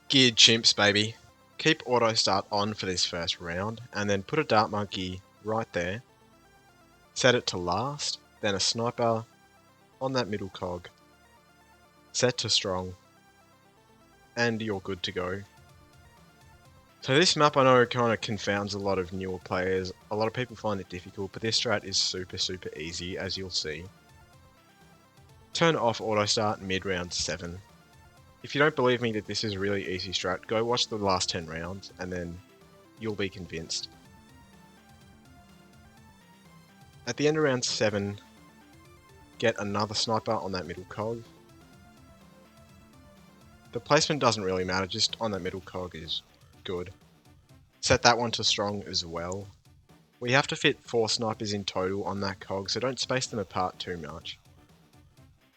Geared chimps, baby. Keep auto start on for this first round, and then put a dart monkey right there. Set it to last, then a sniper on that middle cog. Set to strong, and you're good to go. So this map I know kind of confounds a lot of newer players. A lot of people find it difficult, but this strat is super easy, as you'll see. Turn off auto start mid round 7. If you don't believe me that this is a really easy strat, go watch the last 10 rounds and then you'll be convinced. At the end of round 7, get another sniper on that middle cog. The placement doesn't really matter, just on that middle cog is good. Set that one to strong as well. We have to fit 4 snipers in total on that cog, so don't space them apart too much.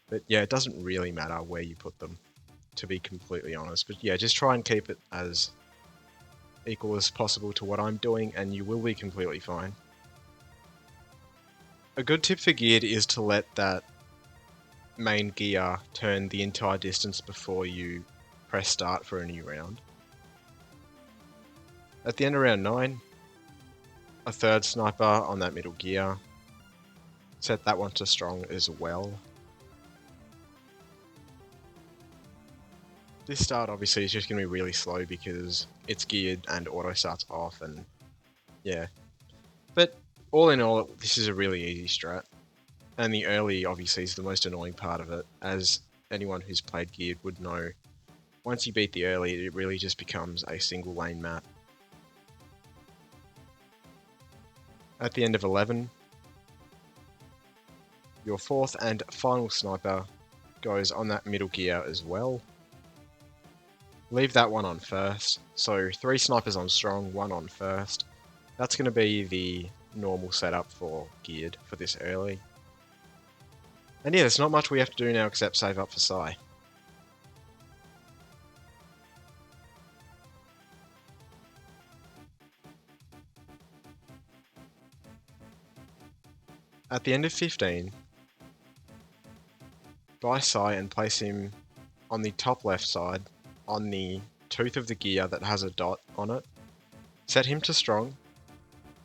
But yeah, it doesn't really matter where you put them, to be completely honest. But yeah, just try and keep it as equal as possible to what I'm doing, and you will be completely fine. A good tip for geared is to let that main gear turn the entire distance before you press start for a new round. At the end of round 9, a third sniper on that middle gear. Set that one to strong as well. This start obviously is just going to be really slow because it's geared and auto starts off, and yeah. But all in all, this is a really easy strat. And the early obviously is the most annoying part of it, as anyone who's played geared would know. Once you beat the early, it really just becomes a single lane map. At the end of 11, your fourth and final sniper goes on that middle gear as well. Leave that one on first, so 3 snipers on strong, 1 on first. That's going to be the normal setup for geared for this early. And yeah, there's not much we have to do now except save up for Psy. At the end of 15, buy Psy and place him on the top left side on the tooth of the gear that has a dot on it. Set him to strong,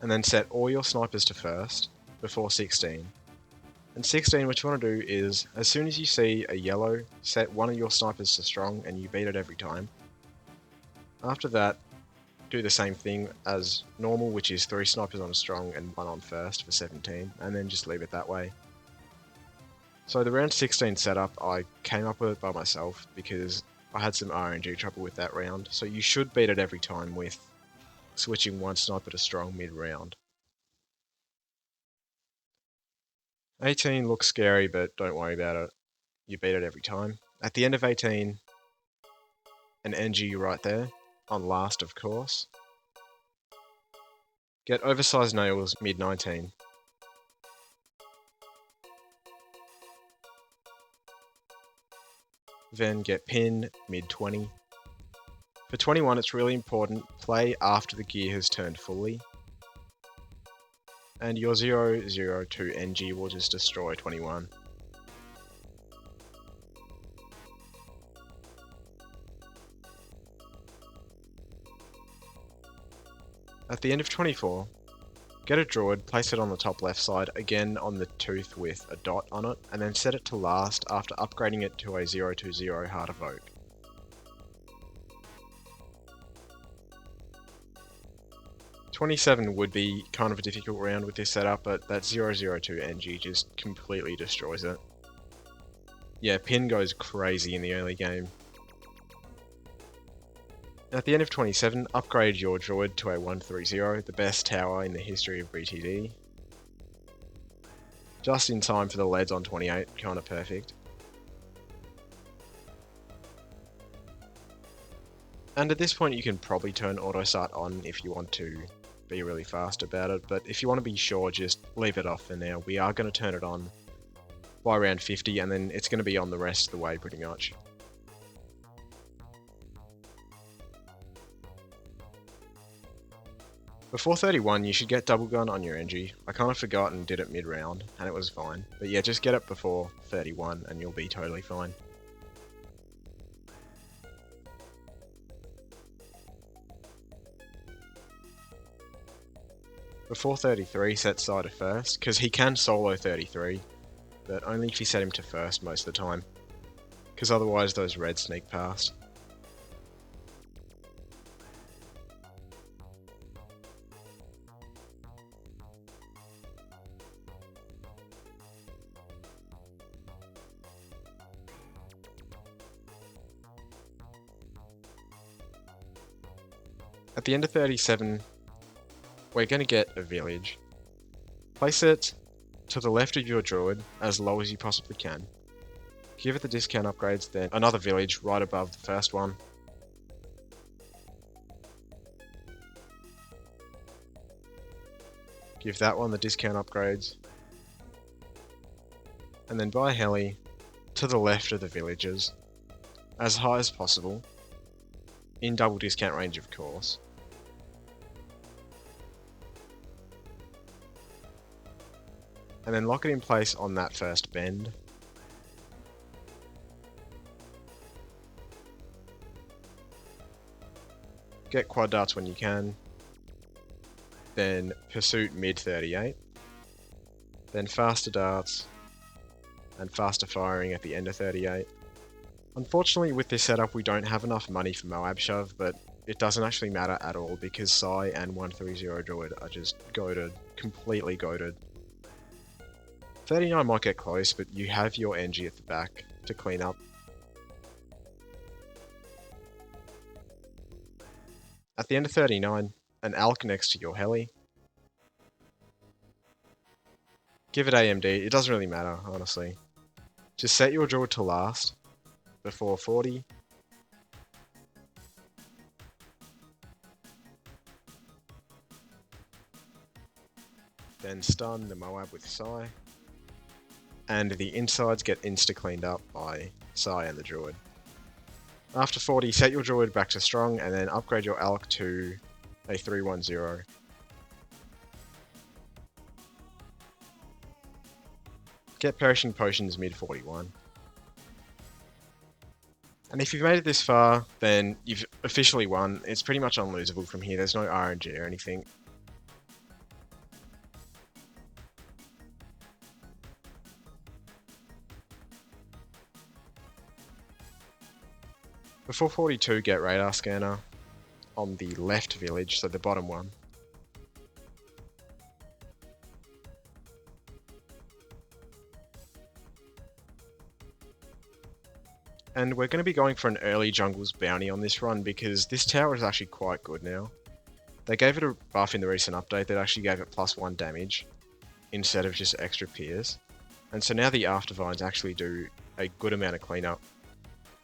and then set all your snipers to first before 16. And 16, what you want to do is, as soon as you see a yellow, set one of your snipers to strong and you beat it every time. After that, do the same thing as normal, which is 3 snipers on strong and 1 on first for 17, and then just leave it that way. So the round 16 setup, I came up with it by myself because I had some RNG trouble with that round, so you should beat it every time with switching one sniper to strong mid-round. 18 looks scary, but don't worry about it. You beat it every time. At the end of 18, an NG right there, on last of course. Get oversized nails mid-19. Then get pin mid-20. For 21, it's really important, play after the gear has turned fully. And your 002 NG will just destroy 21. At the end of 24, get a druid, place it on the top left side, again on the tooth with a dot on it, and then set it to last after upgrading it to a 020 Heart Evoke. '27 would be kind of a difficult round with this setup, but that 002 NG just completely destroys it. Yeah, pin goes crazy in the early game. At the end of 27, upgrade your druid to a 130, the best tower in the history of BTD. Just in time for the leads on 28, kinda perfect. And at this point you can probably turn auto start on if you want to be really fast about it, but if you want to be sure, just leave it off for now. We are going to turn it on by around 50, and then it's going to be on the rest of the way pretty much. Before 31, you should get double gun on your NG. I kind of forgot and did it mid-round, and it was fine. But yeah, just get it before 31 and you'll be totally fine. Before 33, set Sai to first, because he can solo 33, but only if you set him to first most of the time, because otherwise those reds sneak past. At the end of 37, we're going to get a village. Place it to the left of your druid, as low as you possibly can. Give it the discount upgrades, then another village right above the first one. Give that one the discount upgrades. And then buy a heli to the left of the villages, as high as possible, in double discount range of course. And then lock it in place on that first bend. Get quad darts when you can. Then pursuit mid 38. Then faster darts and faster firing at the end of 38. Unfortunately with this setup we don't have enough money for Moab Shove, but it doesn't actually matter at all because Sai and 130 Druid are just goated, completely goated. 39 might get close, but you have your NG at the back to clean up. At the end of 39, an Alk next to your heli. Give it AMD, it doesn't really matter, honestly. Just set your druid to last, before 40. Then stun the Moab with Sai. And the insides get insta-cleaned up by Sai and the druid. After 40, set your druid back to strong, and then upgrade your Alk to a 310. Get perishing potions mid 41. And if you've made it this far, then you've officially won. It's pretty much unlosable from here. There's no RNG or anything. Before 42, get radar scanner on the left village, so the bottom one. And we're going to be going for an early jungle's bounty on this run because this tower is actually quite good now. They gave it a buff in the recent update that actually gave it +1 damage instead of just extra pierce. And so now the aftervines actually do a good amount of cleanup.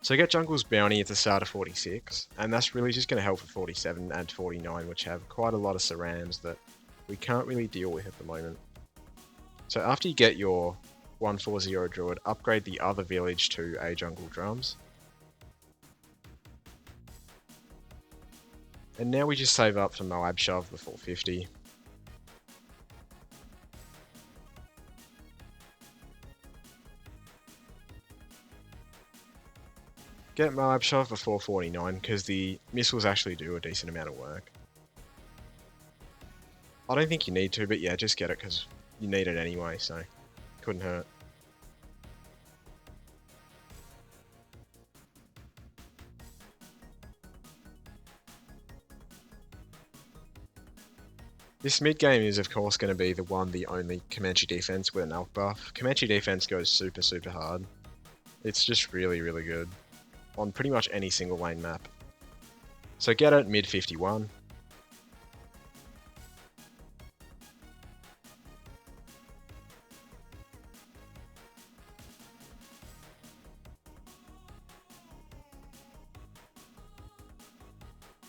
So get jungle's bounty at the start of 46, and that's really just going to help for 47 and 49, which have quite a lot of surrounds that we can't really deal with at the moment. So after you get your 140 druid, upgrade the other village to a jungle drums. And now we just save up for Moab Shove before 50. Get Moab Shove before 49 because the missiles actually do a decent amount of work. I don't think you need to, but yeah, just get it because you need it anyway, so couldn't hurt. This mid game is of course going to be the only Comanche defense with an Alk buff. Comanche defense goes super hard. It's just really good on pretty much any single lane map. So get it mid 51.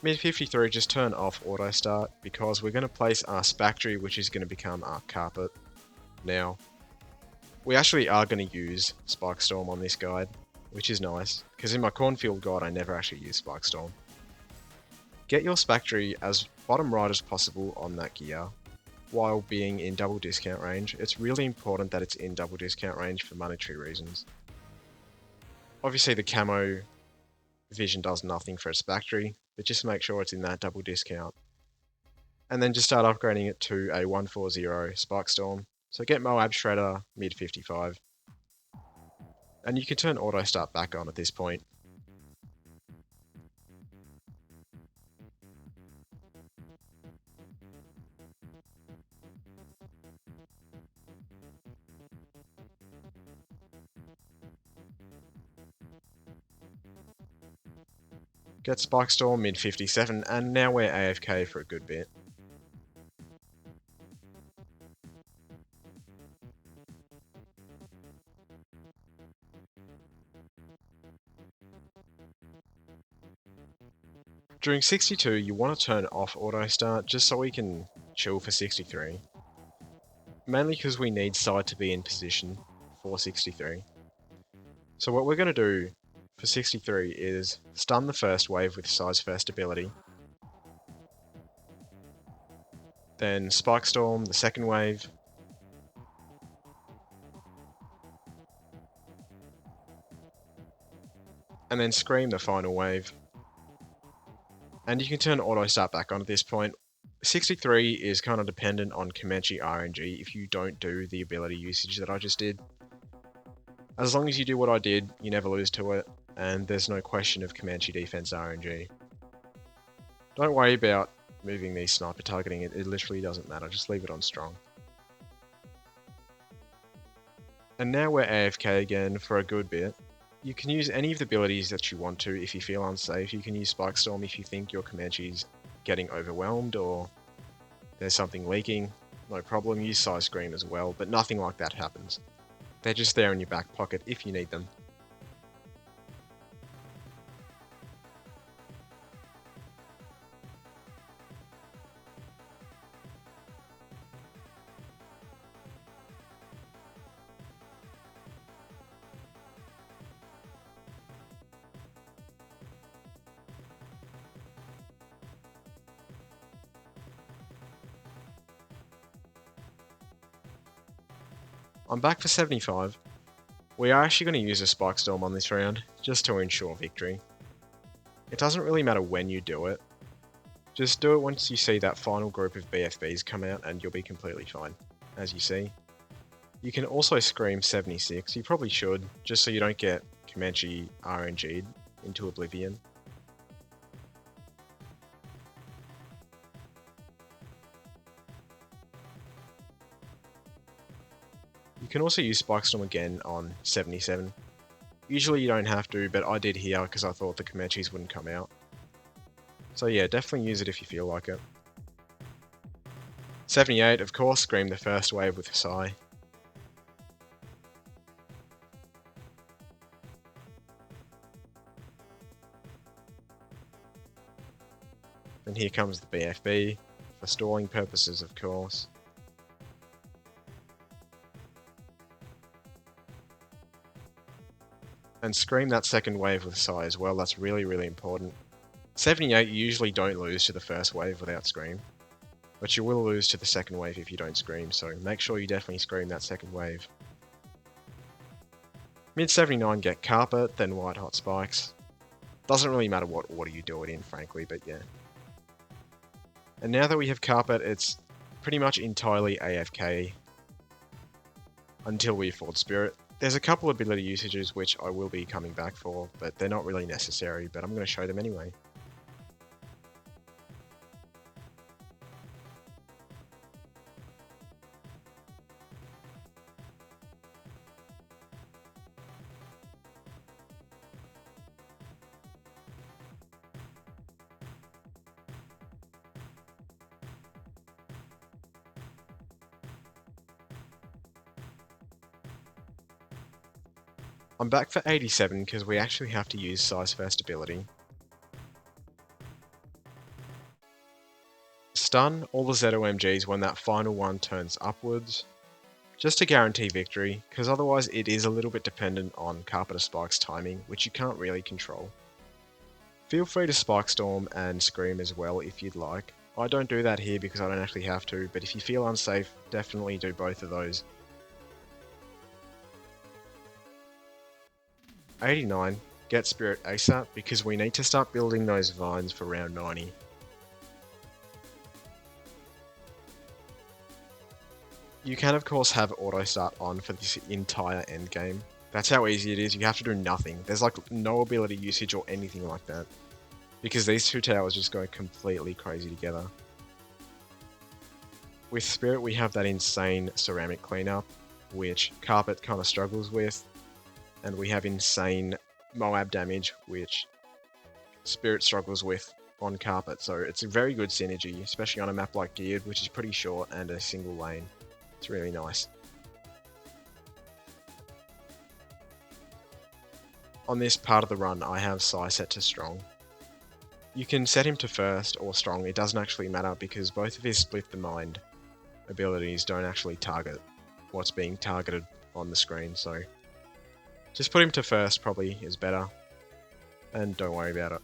Mid 53, just turn off auto start because we're going to place our Spactory, which is going to become our carpet. Now, we actually are going to use Spike Storm on this guide, which is nice, because in my cornfield guide I never actually use Spike Storm. Get your Spactory as bottom right as possible on that gear, while being in double discount range. It's really important that it's in double discount range for monetary reasons. Obviously the camo vision does nothing for a Spactory, but just make sure it's in that double discount. and then just start upgrading it to a 140 Spark Storm. So get Moab Shredder mid 55. And you can turn auto start back on at this point. Get Spike Storm mid 57, and now we're AFK for a good bit. During 62, you want to turn off auto start just so we can chill for 63. Mainly because we need side to be in position for 63. So what we're going to do for 63 is stun the first wave with side's first ability, then Spike Storm the second wave, and then Scream the final wave. And you can turn auto start back on at this point. 63 is kind of dependent on Comanche RNG if you don't do the ability usage that I just did. As long as you do what I did, you never lose to it, and there's no question of Comanche defense RNG. Don't worry about moving the sniper targeting, it literally doesn't matter, just leave it on strong. And now we're AFK again for a good bit. You can use any of the abilities that you want to if you feel unsafe. You can use Spike Storm if you think your Comanche's getting overwhelmed or there's something leaking. No problem, use Size Scream as well, but nothing like that happens. They're just there in your back pocket if you need them. I'm back for 75. We are actually going to use a Spike Storm on this round, just to ensure victory. It doesn't really matter when you do it. Just do it once you see that final group of BFBs come out and you'll be completely fine, as you see. You can also Scream 76, you probably should, just so you don't get Comanche RNG'd into oblivion. You can also use Spike Storm again on 77. Usually you don't have to, but I did here because I thought the Comanches wouldn't come out. So yeah, definitely use it if you feel like it. 78, of course, Scream the first wave with a Psy. And here comes the BFB, for stalling purposes of course. And Scream that second wave with Psy as well, that's really, really important. 78, you usually don't lose to the first wave without Scream. But you will lose to the second wave if you don't Scream, so make sure you definitely Scream that second wave. Mid 79 get Carpet, then White Hot Spikes. Doesn't really matter what order you do it in, frankly, but yeah. And now that we have Carpet, it's pretty much entirely AFK until we afford Spirit. There's a couple ability usages which I will be coming back for, but they're not really necessary, but I'm going to show them anyway. I'm back for 87 because we actually have to use Size First ability. Stun all the ZOMGs when that final one turns upwards, just to guarantee victory, because otherwise it is a little bit dependent on Carpenter Spike's timing, which you can't really control. Feel free to Spike Storm and Scream as well if you'd like. I don't do that here because I don't actually have to, but if you feel unsafe, definitely do both of those. 89, get Spirit ASAP because we need to start building those vines for round 90. You can of course have auto start on for this entire end game. That's how easy it is. You have to do nothing. There's like no ability usage or anything like that. Because these two towers just go completely crazy together. With Spirit we have that insane ceramic cleanup, which Carpet kind of struggles with. And we have insane Moab damage, which Spirit struggles with on Carpet. So it's a very good synergy, especially on a map like Geared, which is pretty short and a single lane. It's really nice. On this part of the run, I have Sai set to Strong. You can set him to First or Strong, it doesn't actually matter because both of his Split the Mind abilities don't actually target what's being targeted on the screen, so just put him to First probably is better, and don't worry about it.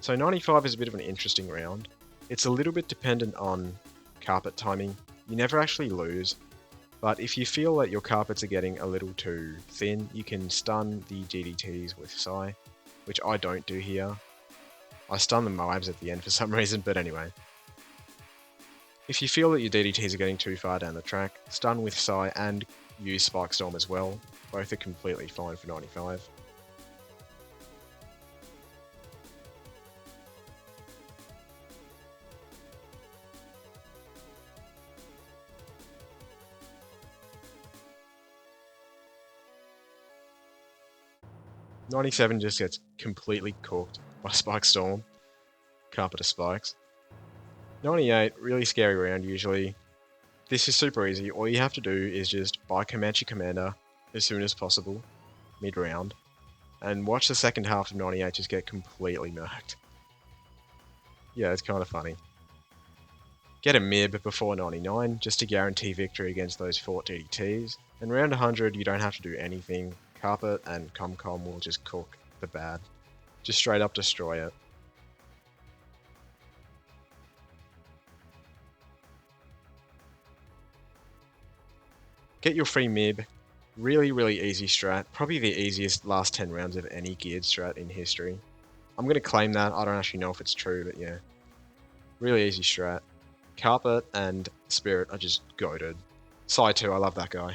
So 95 is a bit of an interesting round. It's a little bit dependent on Carpet timing. You never actually lose, but if you feel that your carpets are getting a little too thin, you can stun the DDTs with Sai, which I don't do here. I stun the Moabs at the end for some reason, but anyway. If you feel that your DDTs are getting too far down the track, stun with Sai and use Spike Storm as well. Both are completely fine for 95. .97 just gets completely cooked by Spike Storm. Carpet of Spikes. 98, really scary round usually. This is super easy. All you have to do is just buy Comanche Commander as soon as possible, mid-round, and watch the second half of 98 just get completely murked. Yeah, it's kind of funny. Get a MIB before 99 just to guarantee victory against those Fort DDTs, and round 100 you don't have to do anything. Carpet and Comcom will just cook the bad. Just straight up destroy it. Get your free MIB. Really easy strat. Probably the easiest last 10 rounds of any geared strat in history. I'm going to claim that. I don't actually know if it's true, but yeah. Really easy strat. Carpet and Spirit are just goated. Sai too, I love that guy.